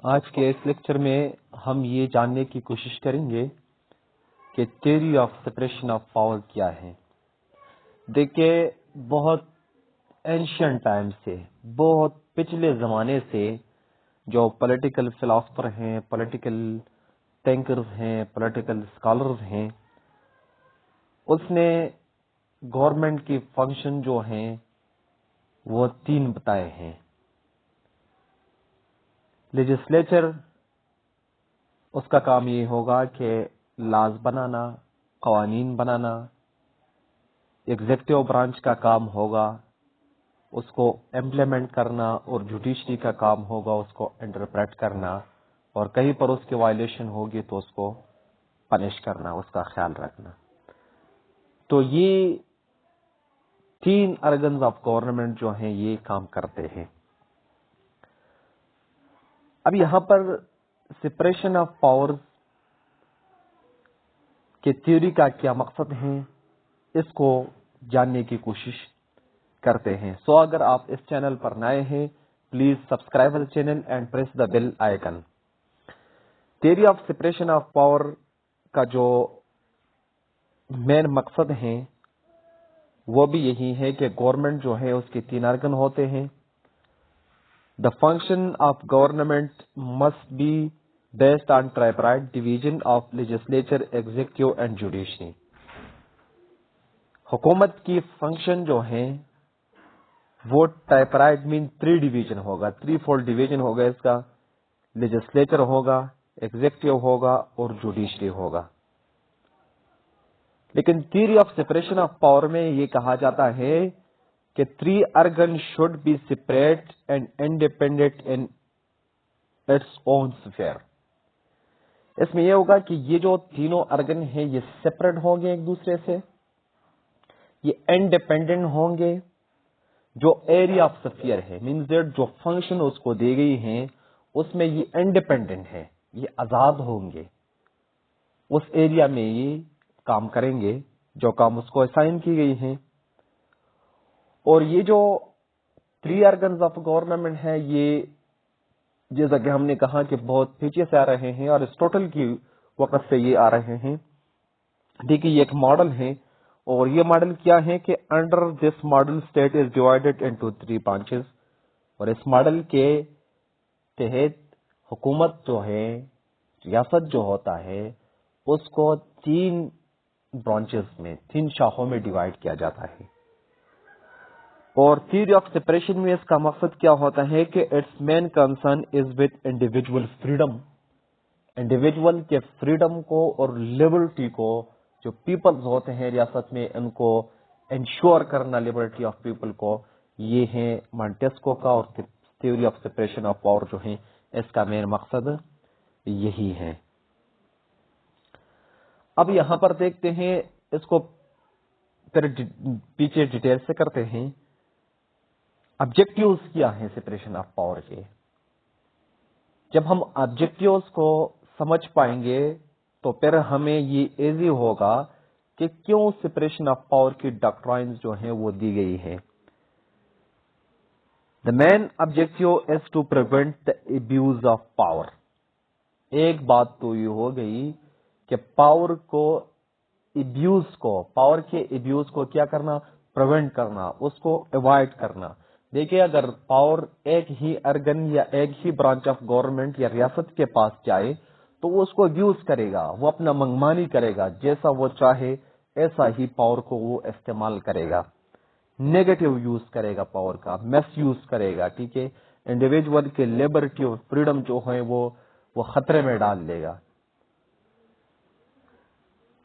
آج کے اس لیکچر میں ہم یہ جاننے کی کوشش کریں گے کہ theory of separation of power کیا ہے۔ دیکھیے، بہت اینشینٹ ٹائم سے، بہت پچھلے زمانے سے جو پولیٹیکل فلاسفر ہیں، پولیٹیکل تھنکرز ہیں، پولیٹیکل اسکالرز ہیں، اس نے گورنمنٹ کی فنکشن جو ہیں وہ 3 بتائے ہیں۔ لیجسلیچر، اس کا کام یہ ہوگا کہ لاز بنانا، قوانین بنانا۔ ایگزیکٹو برانچ کا کام ہوگا اس کو امپلیمنٹ کرنا، اور جوڈیشری کا کام ہوگا اس کو انٹرپریٹ کرنا، اور کہیں پر اس کی وائلیشن ہوگی تو اس کو پنش کرنا، اس کا خیال رکھنا۔ تو یہ 3 ارگنز آف گورنمنٹ جو ہیں یہ کام کرتے ہیں۔ اب یہاں پر سپریشن آف پاور کے تھیوری کا کیا مقصد ہے، اس کو جاننے کی کوشش کرتے ہیں۔ سو اگر آپ اس چینل پر نئے ہیں، please subscribe the channel and press the bell icon. Theory of separation of power کا جو مین مقصد ہے وہ بھی یہی ہے کہ گورنمنٹ جو ہے اس کے 3 ارگن ہوتے ہیں۔ The function of government must be based on tripartite division of legislature, executive and judiciary۔ حکومت کی فنکشن جو ہے وہ ٹائپرائٹ مین 3 ڈویژن ہوگا، 3 فولڈ ڈویژن ہوگا اس کا۔ لیجسلیچر ہوگا، ایگزیکٹو ہوگا اور جوڈیشری ہوگا۔ لیکن theory of separation of power میں یہ کہا جاتا ہے کہ 3 organ should be separate and independent in its own sphere. اس میں یہ ہوگا کہ یہ جو تینوں ارگن ہیں یہ سپریٹ ہوں گے ایک دوسرے سے، یہ انڈیپینڈنٹ ہوں گے۔ جو ایریا آف سفیئر ہے، مینز دیٹ جو فنکشن اس کو دی گئی ہیں اس میں یہ انڈیپینڈنٹ ہے، یہ آزاد ہوں گے، اس ایریا میں یہ کام کریں گے جو کام اس کو اسائن کی گئی ہیں۔ اور یہ جو 3 ارگنز آف گورنمنٹ ہے، یہ جیسا کہ ہم نے کہا کہ بہت پیچھے سے آ رہے ہیں، اور ارسطوٹل کی وقت سے یہ آ رہے ہیں۔ دیکھیے، یہ ایک ماڈل ہے، اور یہ ماڈل کیا ہے کہ under this model state is divided into 3 branches, اور اس ماڈل کے تحت حکومت جو ہے، ریاست جو ہوتا ہے، اس کو 3 برانچز میں، 3 شاخوں میں ڈیوائڈ کیا جاتا ہے۔ اور تھیوری آف سپریشن میں اس کا مقصد کیا ہوتا ہے کہ it's main concern is with individual freedom, individual کے فریڈم کو اور لبرٹی کو، جو پیپلز ہوتے ہیں ریاست میں، ان کو انشور کرنا، لبرٹی آف پیپل کو۔ یہ ہے مانٹیسکو کا، اور theory of separation of power جو ہے اس کا مین مقصد یہی ہے۔ اب یہاں پر دیکھتے ہیں، اس کو پھر پیچھے ڈیٹیل سے کرتے ہیں۔ آبجیکٹیوز کیا ہیں سپریشن آف پاور کے؟ جب ہم آبجیکٹیوز کو سمجھ پائیں گے تو پھر ہمیں یہ ایزی ہوگا کہ کیوں سپریشن آف پاور کی ڈاکٹرائنز جو ہیں وہ دی گئی ہے۔ The main objective is to prevent the abuse of power۔ ایک بات تو یہ ہو گئی کہ پاور کو ابیوز کو، پاور کے ابیوز کو کیا کرنا؟ پریونٹ کرنا، اس کو ایوائڈ کرنا۔ دیکھیں، اگر پاور ایک ہی ارگن یا ایک ہی برانچ آف گورنمنٹ یا ریاست کے پاس جائے تو وہ اس کو ابیوز کرے گا، وہ اپنا منگمانی کرے گا، جیسا وہ چاہے ایسا ہی پاور کو وہ استعمال کرے گا، نیگیٹو یوز کرے گا، پاور کا میس یوز کرے گا، ٹھیک ہے۔ انڈیویجول کے لبرٹی اور فریڈم جو ہے وہ خطرے میں ڈال دے گا۔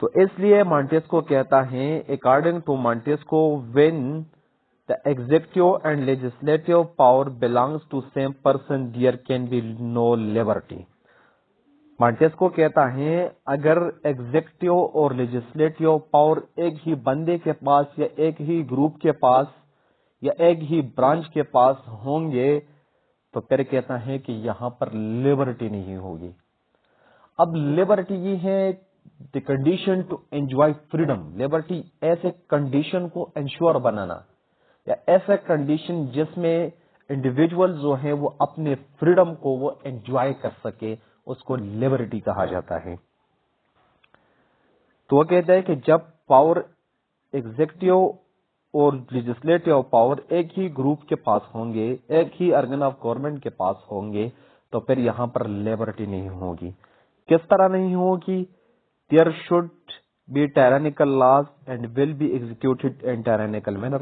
تو اس لیے مانٹیسکو کہتا ہے، according to Montesquieu, when the executive and legislative power belongs to same person, there can be no liberty۔ مانٹیسکو کہتا ہے اگر ایگزیکٹو اور لیجسلیٹو پاور ایک ہی بندے کے پاس یا ایک ہی گروپ کے پاس یا ایک ہی برانچ کے پاس ہوں گے تو پھر کہتا ہے کہ یہاں پر لبرٹی نہیں ہوگی۔ اب لبرٹی یہ ہے the condition to enjoy freedom. Liberty ایسے کنڈیشن کو انشور بنانا، یا ایسا کنڈیشن جس میں انڈیویجول جو ہیں وہ اپنے فریڈم کو وہ انجوائے کر سکے، اس کو لبرٹی کہا جاتا ہے۔ تو وہ کہتا ہے کہ جب پاور ایگزیکٹو اور لیجسلیٹو پاور ایک ہی گروپ کے پاس ہوں گے، ایک ہی ارگن آف گورنمنٹ کے پاس ہوں گے، تو پھر یہاں پر لیبرٹی نہیں ہوگی۔ کس طرح نہیں ہوگی؟ There should be tyrannical laws and will be executed in tyrannical manner.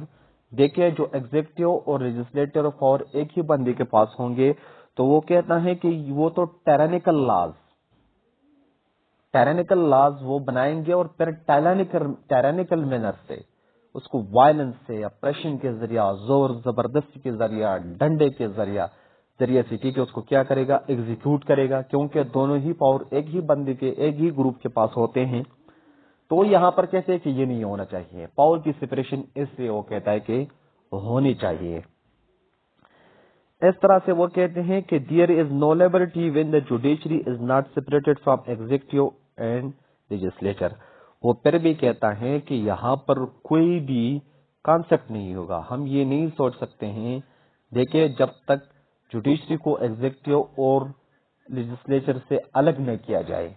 دیکھیں جو ایگزیکٹو اور لیجسلیٹو پاور ایک ہی بندے کے پاس ہوں گے تو وہ کہتا ہے کہ وہ تو ٹائرانیکل لاز وہ بنائیں گے، اور پھر ٹائرانیکل مینر سے اس کو وائلنس سے، اپریشن کے ذریعہ، زور زبردستی کے ذریعہ، ڈنڈے کے ذریعے سے ٹھیک ہے اس کو کیا کرے گا؟ ایگزیکیوٹ کرے گا، کیونکہ دونوں ہی پاور ایک ہی بندے کے، ایک ہی گروپ کے پاس ہوتے ہیں۔ تو یہاں پر کہتے ہیں کہ یہ نہیں ہونا چاہیے، پاور کی سپریشن اس سے وہ کہتا ہے کہ ہونی چاہیے۔ اس طرح سے وہ کہتے ہیں کہ there is no liberty when the judiciary is not separated from executive and legislature. وہ پھر بھی کہتا ہے کہ یہاں پر کوئی بھی کانسیپٹ نہیں ہوگا، ہم یہ نہیں سوچ سکتے ہیں، دیکھیں جب تک جوڈیشری کو ایگزیکٹو اور لیجسلیچر سے الگ نہ کیا جائے،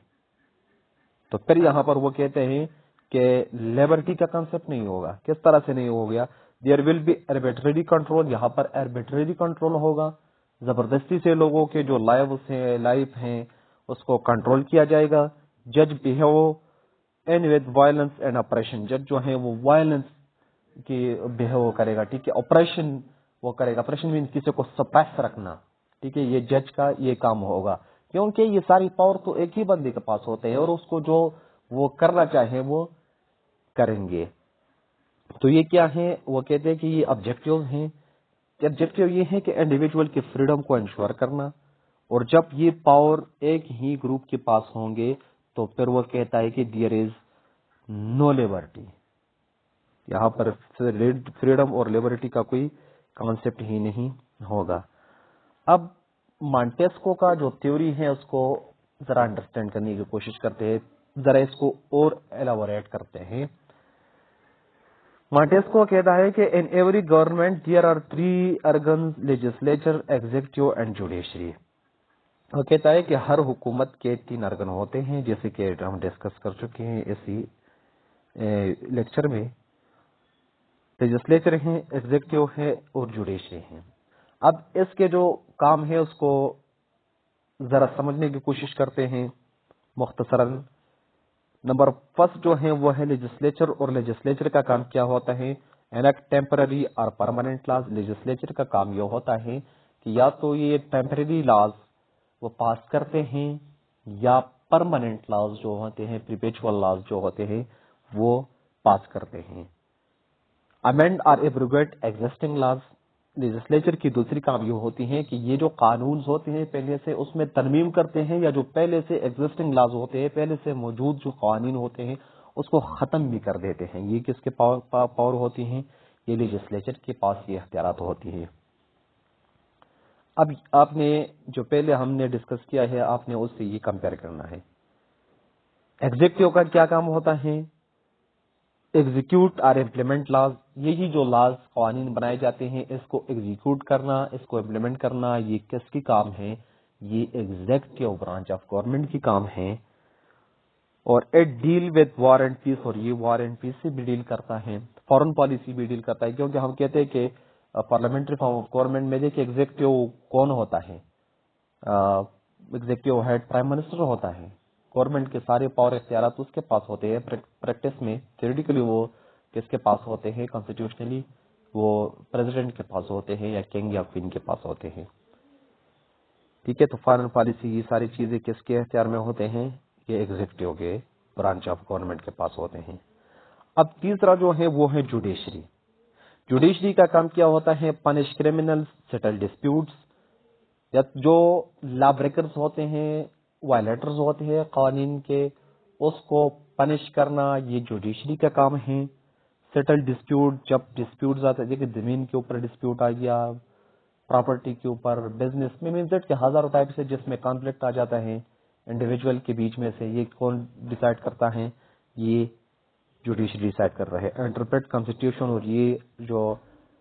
تو پھر یہاں پر وہ کہتے ہیں کہ لیبرٹی کا کانسیپٹ نہیں ہوگا۔ کس طرح سے نہیں ہو گیا؟ There will be arbitrary control, یہاں پر arbitrary کنٹرول ہوگا، زبردستی سے لوگوں کے جو لائف ہیں اس کو کنٹرول کیا جائے گا۔ جج behave and with violence and oppression, جج جو ہیں وہ وائلنس کی بہیو کرے گا، ٹھیک ہے، آپریشن وہ کرے گا، آپریشن مین کسی کو سپریس رکھنا، ٹھیک ہے، یہ جج کا یہ کام ہوگا، کیونکہ یہ ساری پاور تو ایک ہی بندے کے پاس ہوتے ہیں اور اس کو جو وہ کرنا چاہیں وہ کریں گے۔ تو یہ کیا ہے؟ وہ کہتے ہیں کہ یہ آبجیکٹیو ہیں۔ آبجیکٹیو یہ ہے کہ انڈیویجول کی فریڈم کو انشور کرنا، اور جب یہ پاور ایک ہی گروپ کے پاس ہوں گے تو پھر وہ کہتا ہے کہ دیئر از نو لیبرٹی، یہاں پر فریڈم اور لیبرٹی کا کوئی کانسیپٹ ہی نہیں ہوگا۔ اب مانٹیسکو کا جو تھیوری ہے اس کو ذرا انڈرسٹینڈ کرنے کی کوشش کرتے ہیں، ذرا اس کو اور ایلابوریٹ کرتے ہیں۔ مانٹیسکو کہتا ہے کہ in every government there are 3 organs, legislature, executive and judiciary. وہ کہتا ہے کہ ہر حکومت کے 3 ارگن ہوتے ہیں، جیسے کہ ہم ڈسکس کر چکے ہیں اسی لیکچر میں۔ لیجسلیچر ہیں، ایگزیکٹو ہے اور جوڈیشری ہیں۔ اب اس کے جو کام ہے اس کو ذرا سمجھنے کی کوشش کرتے ہیں مختصراً۔ نمبر فرسٹ جو ہے وہ ہے لیجسلیچر، اور لیجسلیچر کا کام کیا ہوتا ہے؟ انیکٹ ٹیمپرری اور پرماننٹ لاز۔ لیجسلیچر کا کام یہ ہوتا ہے کہ یا تو یہ ٹیمپرری لاز وہ پاس کرتے ہیں یا پرماننٹ لاز جو ہوتے ہیں، پرپیچوئل لاز جو ہوتے ہیں وہ پاس کرتے ہیں۔ امینڈ اور ایبروگیٹ ایگزسٹنگ لاز۔ لیجسلیچر کی دوسری کام یہ ہوتی ہے کہ یہ جو قانون ہوتے ہیں پہلے سے اس میں ترمیم کرتے ہیں، یا جو پہلے سے ایگزسٹنگ لاز ہوتے ہیں، پہلے سے موجود جو قوانین ہوتے ہیں اس کو ختم بھی کر دیتے ہیں۔ یہ کس کے پاور ہوتی ہیں؟ یہ لیجسلیچر کے پاس یہ اختیارات ہوتی ہیں۔ اب آپ نے جو پہلے ہم نے ڈسکس کیا ہے آپ نے اس سے یہ کمپیئر کرنا ہے۔ ایگزیکٹو کا کیا کام ہوتا ہے؟ ایگزیکیوٹ اور امپلیمنٹ لاز۔ یہی جو لاز قوانین بنائے جاتے ہیں اس کو ایگزیکیوٹ کرنا، اس کو امپلیمنٹ کرنا، یہ کس کی کام ہے؟ یہ ایگزیکٹو برانچ آف گورنمنٹ کی کام ہے۔ اور it deal with war and peace, اور یہ وار اینڈ پیس سے بھی ڈیل کرتا ہے، فورن پالیسی بھی ڈیل کرتا ہے، کیونکہ ہم کہتے ہیں کہ پارلیمنٹری فارم آف گورنمنٹ میں دیکھیں ایگزیکٹو کون ہوتا ہے؟ ایگزیکٹو ہیڈ پرائم منسٹر ہوتا ہے، گورنمنٹ کے سارے پاور اختیارات اس کے پاس ہوتے ہیں۔ پریکٹس میں تھیوریٹیکلی وہ کس کے پاس ہوتے ہیں؟ کانسٹیٹیوشنلی وہ پریزیڈنٹ کے پاس ہوتے ہیں یا کنگ یا کوئین کے پاس ہوتے ہیں، ٹھیک ہے۔ تو فارن پالیسی یہ ساری چیزیں کس کے اختیار میں ہوتے ہیں؟ یہ ایگزیکٹو کے برانچ آف گورنمنٹ کے پاس ہوتے ہیں۔ اب تیسرا جو ہے وہ ہے جوڈیشری۔ جوڈیشری کا کام کیا ہوتا ہے؟ پنش کریمنل، سیٹل ڈسپیوٹس، یا جو لا بریکرز ہوتے ہیں، وائلیٹرز ہوتے ہیں قوانین کے، اس کو پنش کرنا، یہ جوڈیشری کا کام ہے۔ سیٹل ڈسپیوٹ، جب ڈسپیوٹس آتے ہیں کہ زمین کے اوپر ڈسپیوٹ آ گیا، پراپرٹی کے اوپر، بزنس میں مینز کہ ہزاروں ٹائپ سے جس میں کانفلکٹ آ جاتا ہے انڈیویجول کے بیچ میں سے، یہ کون ڈیسائیڈ کرتا ہے؟ یہ جوڈیشری ڈیسائیڈ کر رہا ہے۔ انٹرپریٹ کانسٹیٹیوشن، اور یہ جو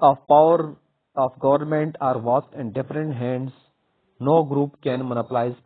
of power of government are vast in different hands. No group can monopolize